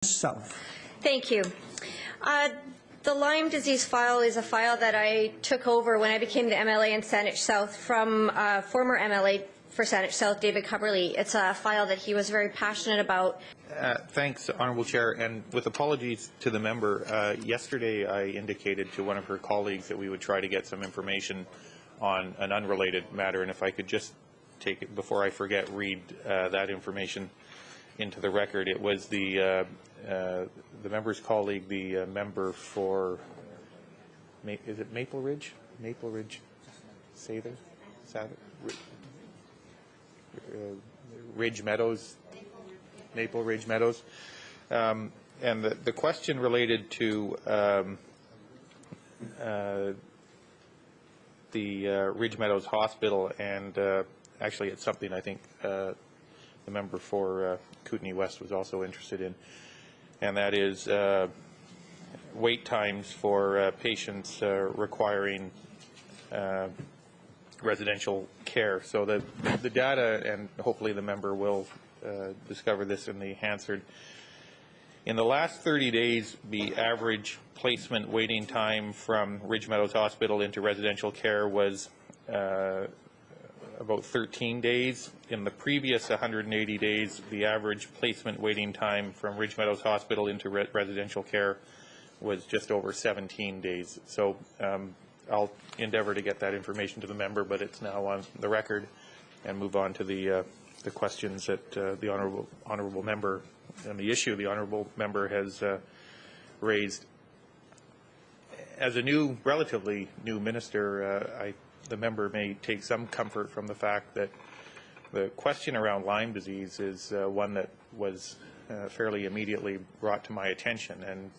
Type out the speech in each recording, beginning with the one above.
South. Thank you. The Lyme disease file is a file that I took over when I became the MLA in Saanich South from former MLA for Saanich South, David Cubberley. It's a file that he was very passionate about. Thanks, Honourable Chair, and with apologies to the member, yesterday I indicated to one of her colleagues that we would try to get some information on an unrelated matter, and if I could just take it before I forget, read that information into the record. It was the member's colleague, the member for, is it Maple Ridge? Maple Ridge, Sather? Ridge Meadows? Maple Ridge Meadows. And the question related to the Ridge Meadows Hospital, and actually it's something I think the member for Kootenay West was also interested in, and that is wait times for patients requiring residential care. So the data, and hopefully the member will discover this in the Hansard. In the last 30 days, the average placement waiting time from Ridge Meadows Hospital into residential care was about 13 days. In the previous 180 days, the average placement waiting time from Ridge Meadows Hospital into residential care was just over 17 days. So I'll endeavour to get that information to the member, but it's now on the record, and move on to the questions that the honourable member and the issue the honourable member has raised. As a relatively new minister, the member may take some comfort from the fact that the question around Lyme disease is one that was fairly immediately brought to my attention, and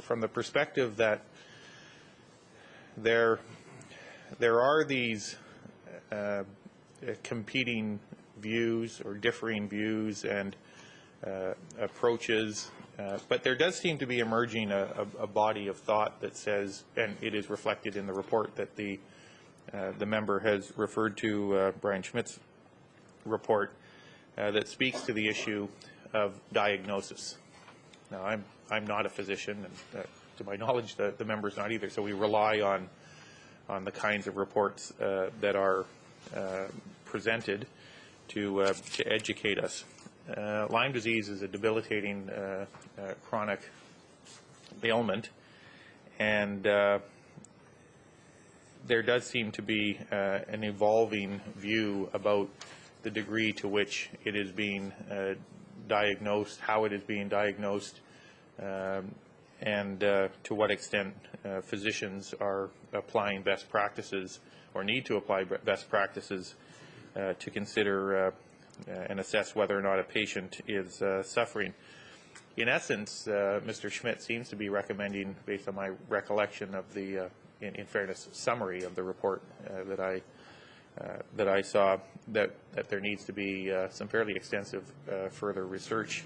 from the perspective that there are these competing views or differing views and approaches, but there does seem to be emerging a body of thought that says, and it is reflected in the report that the member has referred to, Brian Schmidt's report, that speaks to the issue of diagnosis. Now, I'm not a physician, and to my knowledge, the member's not either. So we rely on the kinds of reports that are presented to educate us. Lyme disease is a debilitating chronic ailment, and there does seem to be an evolving view about the degree to which it is being diagnosed, how it is being diagnosed, and to what extent physicians are applying best practices or need to apply best practices to consider and assess whether or not a patient is suffering. In essence, Mr. Schmidt seems to be recommending, based on my recollection of the, in fairness, summary of the report that I saw, that there needs to be some fairly extensive further research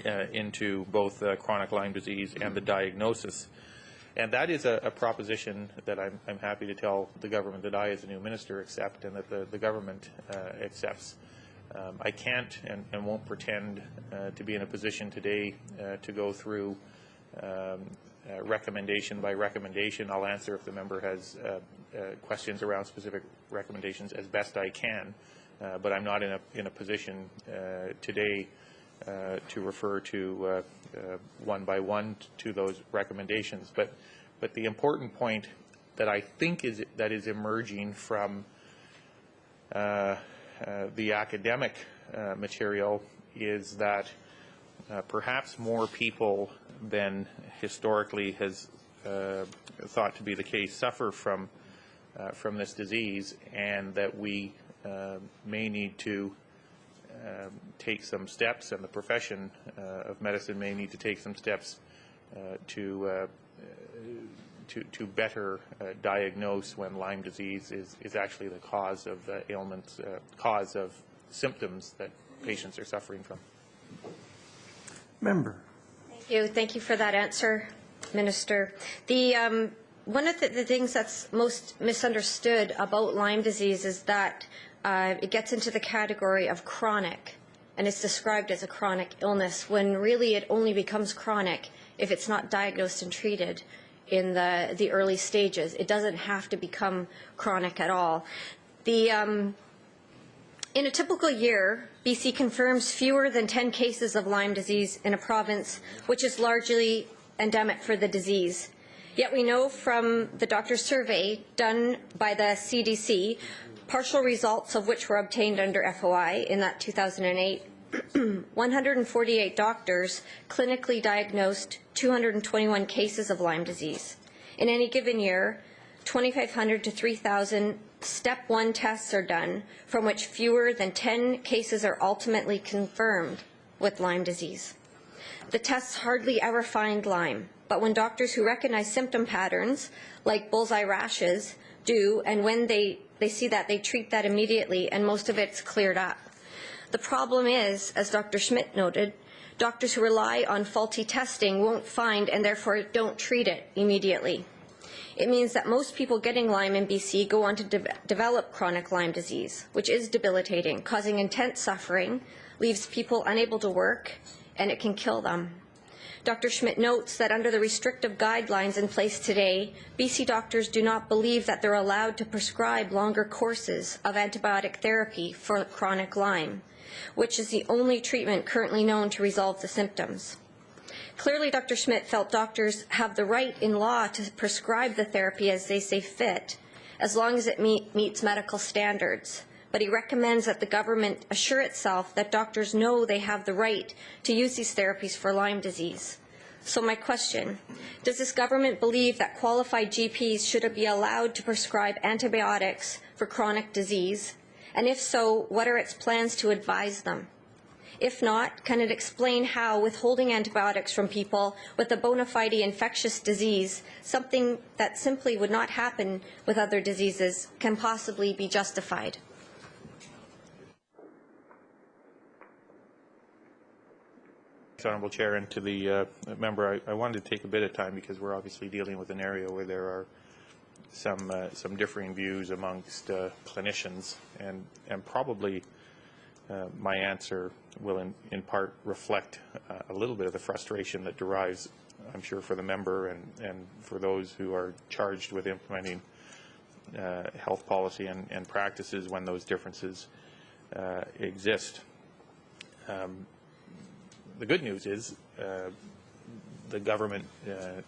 into both chronic Lyme disease and the diagnosis. And that is a proposition that I'm happy to tell the government that I, as a new minister, accept, and that the government accepts. I can't and won't pretend to be in a position today to go through recommendation by recommendation. I'll answer if the member has questions around specific recommendations as best I can, but I'm not in a position today to refer to one by one to those recommendations. But the important point that I think is emerging from the academic material is that perhaps more people than historically has thought to be the case suffer from this disease, and that we may need to take some steps, and the profession of medicine may need to take some steps to better diagnose when Lyme disease is actually the cause of ailments, cause of symptoms that patients are suffering from. Member. Thank you for that answer, Minister. One of the things that's most misunderstood about Lyme disease is that it gets into the category of chronic. and it's described as a chronic illness when really it only becomes chronic if it's not diagnosed and treated in the early stages. It doesn't have to become chronic at all. In a typical year, BC confirms fewer than 10 cases of Lyme disease in a province which is largely endemic for the disease. Yet we know from the doctor's survey done by the CDC, partial results of which were obtained under FOI in that 2008, 148 doctors clinically diagnosed 221 cases of Lyme disease. In any given year, 2,500 to 3,000 step 1 tests are done, from which fewer than 10 cases are ultimately confirmed with Lyme disease. The tests hardly ever find Lyme, but when doctors who recognize symptom patterns, like bullseye rashes, do, and when they see that, they treat that immediately, and most of it's cleared up. The problem is, as Dr. Schmidt noted, doctors who rely on faulty testing won't find and therefore don't treat it immediately. It means that most people getting Lyme in BC go on to develop chronic Lyme disease, which is debilitating, causing intense suffering, leaves people unable to work, and it can kill them. Dr. Schmidt notes that under the restrictive guidelines in place today, BC doctors do not believe that they're allowed to prescribe longer courses of antibiotic therapy for chronic Lyme, which is the only treatment currently known to resolve the symptoms. Clearly, Dr. Schmidt felt doctors have the right in law to prescribe the therapy as they see fit, as long as it meets medical standards. But he recommends that the government assure itself that doctors know they have the right to use these therapies for Lyme disease. So my question, does this government believe that qualified GPs should be allowed to prescribe antibiotics for chronic disease? And if so, what are its plans to advise them? If not, can it explain how withholding antibiotics from people with a bona fide infectious disease, something that simply would not happen with other diseases, can possibly be justified? Honourable Chair, and to the member, I wanted to take a bit of time because we're obviously dealing with an area where there are some differing views amongst clinicians, and probably my answer will in part reflect a little bit of the frustration that derives, I'm sure, for the member and for those who are charged with implementing health policy and practices when those differences exist. The good news is the government,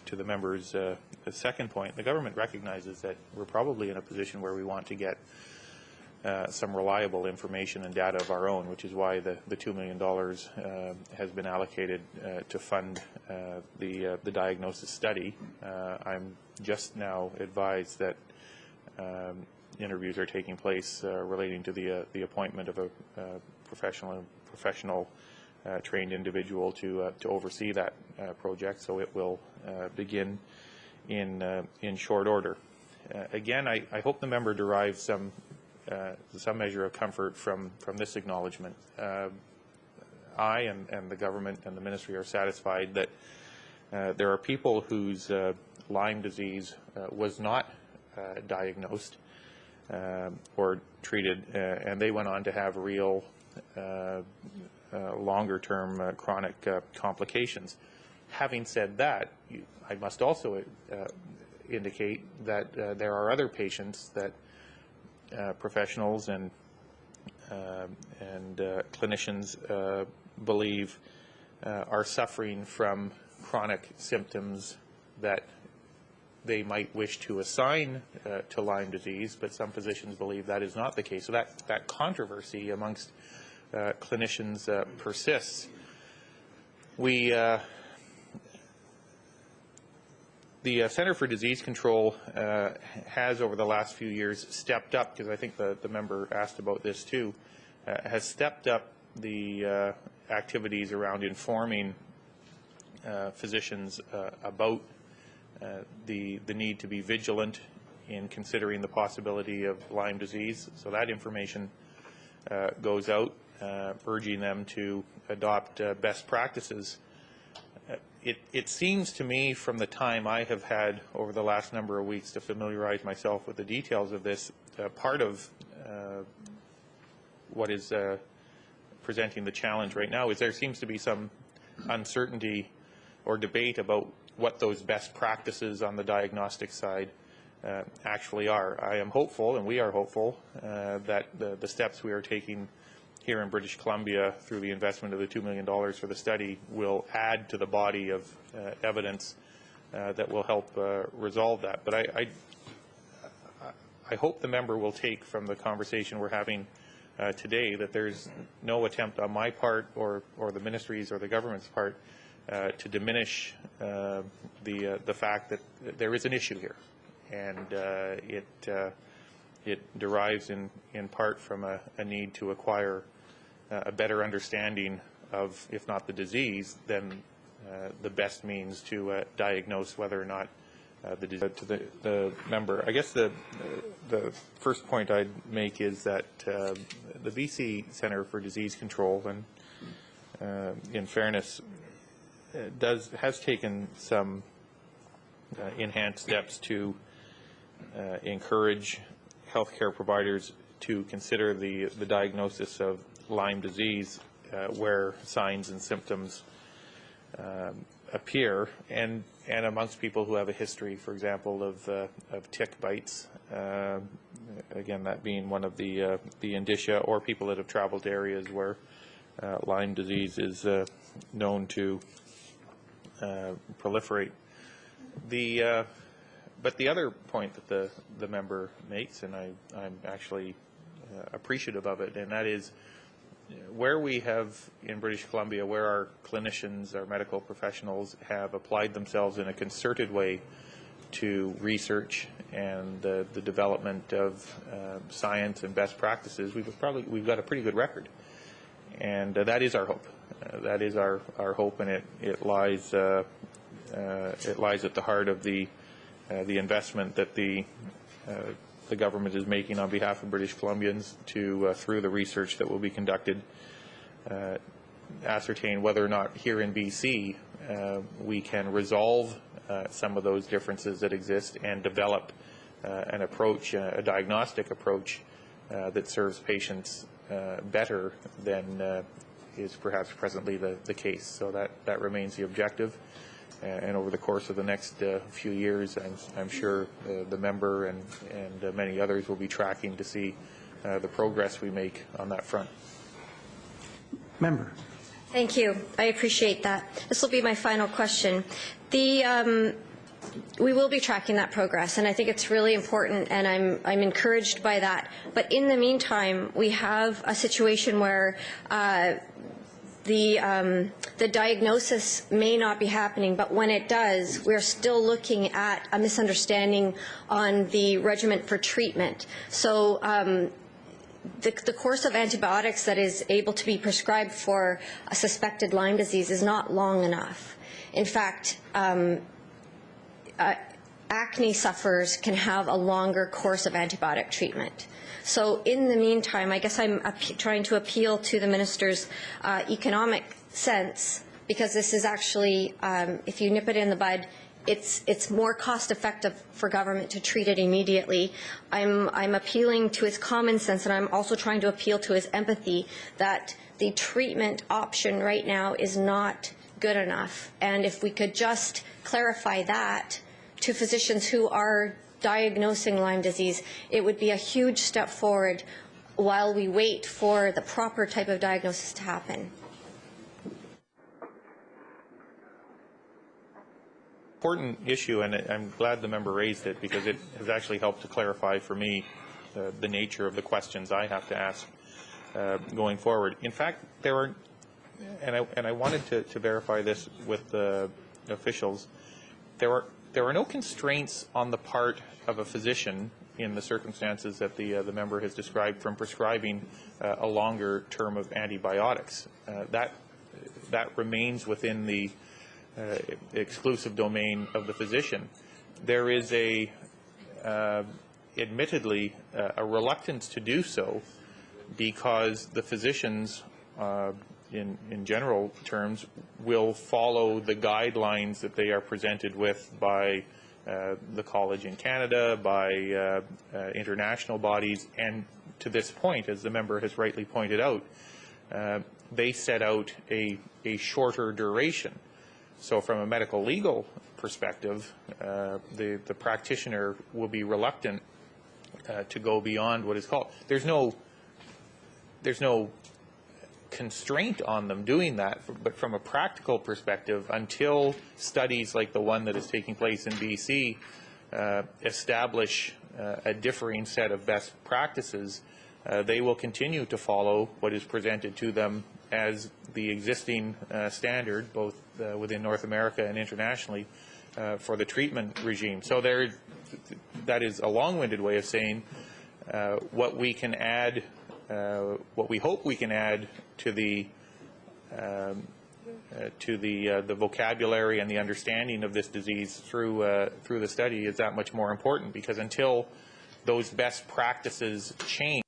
to the member's the second point, the government recognizes that we're probably in a position where we want to get some reliable information and data of our own, which is why the $2 million has been allocated to fund the diagnosis study. I'm just now advised that interviews are taking place relating to the appointment of a professional trained individual to oversee that project, so it will begin in short order. Again, I hope the member derives some measure of comfort from this acknowledgement. I and the government and the ministry are satisfied that there are people whose Lyme disease was not diagnosed or treated, and they went on to have real longer-term chronic complications. Having said that, I must also indicate that there are other patients that professionals and clinicians believe are suffering from chronic symptoms that they might wish to assign to Lyme disease, but some physicians believe that is not the case. So that controversy amongst clinicians persists. The Centre for Disease Control has, over the last few years, stepped up, because I think the member asked about this too, has stepped up the activities around informing physicians about the need to be vigilant in considering the possibility of Lyme disease. So that information goes out, urging them to adopt best practices. It seems to me, from the time I have had over the last number of weeks to familiarize myself with the details of this, part of what is presenting the challenge right now is there seems to be some uncertainty or debate about what those best practices on the diagnostic side actually are. I am hopeful, and we are hopeful, that the steps we are taking here in British Columbia through the investment of the $2 million for the study will add to the body of evidence that will help resolve that. But I hope the member will take from the conversation we're having today that there's no attempt on my part or the ministry's or the government's part to diminish the fact that there is an issue here, and it derives in part from a need to acquire a better understanding of, if not the disease, then the best means to diagnose whether or not the disease. To the member, I guess the first point I'd make is that the BC Centre for Disease Control, and in fairness, has taken some enhanced steps to encourage healthcare providers to consider the diagnosis of Lyme disease where signs and symptoms appear, and amongst people who have a history, for example, of tick bites, again, that being one of the indicia, or people that have traveled to areas where Lyme disease is known to proliferate. But the other point that the member makes, and I'm actually appreciative of it, and that is where we have in British Columbia, where our clinicians, our medical professionals have applied themselves in a concerted way to research and the development of science and best practices, we've got a pretty good record, and that is our hope. That is our hope, and it lies at the heart of the investment that the government is making on behalf of British Columbians to, through the research that will be conducted, ascertain whether or not here in BC we can resolve some of those differences that exist and develop an approach, a diagnostic approach that serves patients better than is perhaps presently the case. So that remains the objective. And over the course of the next few years, I'm sure the member and many others will be tracking to see the progress we make on that front. Member. Thank you. I appreciate that. This will be my final question. We will be tracking that progress, and I think it's really important, and I'm encouraged by that. But in the meantime, we have a situation where the diagnosis may not be happening, but when it does, we're still looking at a misunderstanding on the regimen for treatment. So the course of antibiotics that is able to be prescribed for a suspected Lyme disease is not long enough. In fact, acne sufferers can have a longer course of antibiotic treatment. So in the meantime, I guess I'm trying to appeal to the minister's economic sense, because this is actually, if you nip it in the bud, it's more cost effective for government to treat it immediately. I'm appealing to his common sense, and I'm also trying to appeal to his empathy that the treatment option right now is not good enough. And if we could just clarify that to physicians who are diagnosing Lyme disease, it would be a huge step forward while we wait for the proper type of diagnosis to happen. Important issue, and I'm glad the member raised it because it has actually helped to clarify for me the nature of the questions I have to ask going forward. In fact, there are, and I wanted to verify this with the officials, there are no constraints on the part of a physician in the circumstances that the member has described from prescribing a longer term of antibiotics. That remains within the exclusive domain of the physician. There is admittedly a reluctance to do so because the physicians in general terms will follow the guidelines that they are presented with by the college in Canada, by international bodies, and to this point, as the member has rightly pointed out, they set out a shorter duration. So from a medical legal perspective, the practitioner will be reluctant to go beyond what is called. There's no constraint on them doing that, but from a practical perspective, until studies like the one that is taking place in BC establish a differing set of best practices, they will continue to follow what is presented to them as the existing standard, both within North America and internationally, for the treatment regime. So that is a long-winded way of saying what we can add, what we hope we can add to the vocabulary and the understanding of this disease through the study is that much more important, because until those best practices change,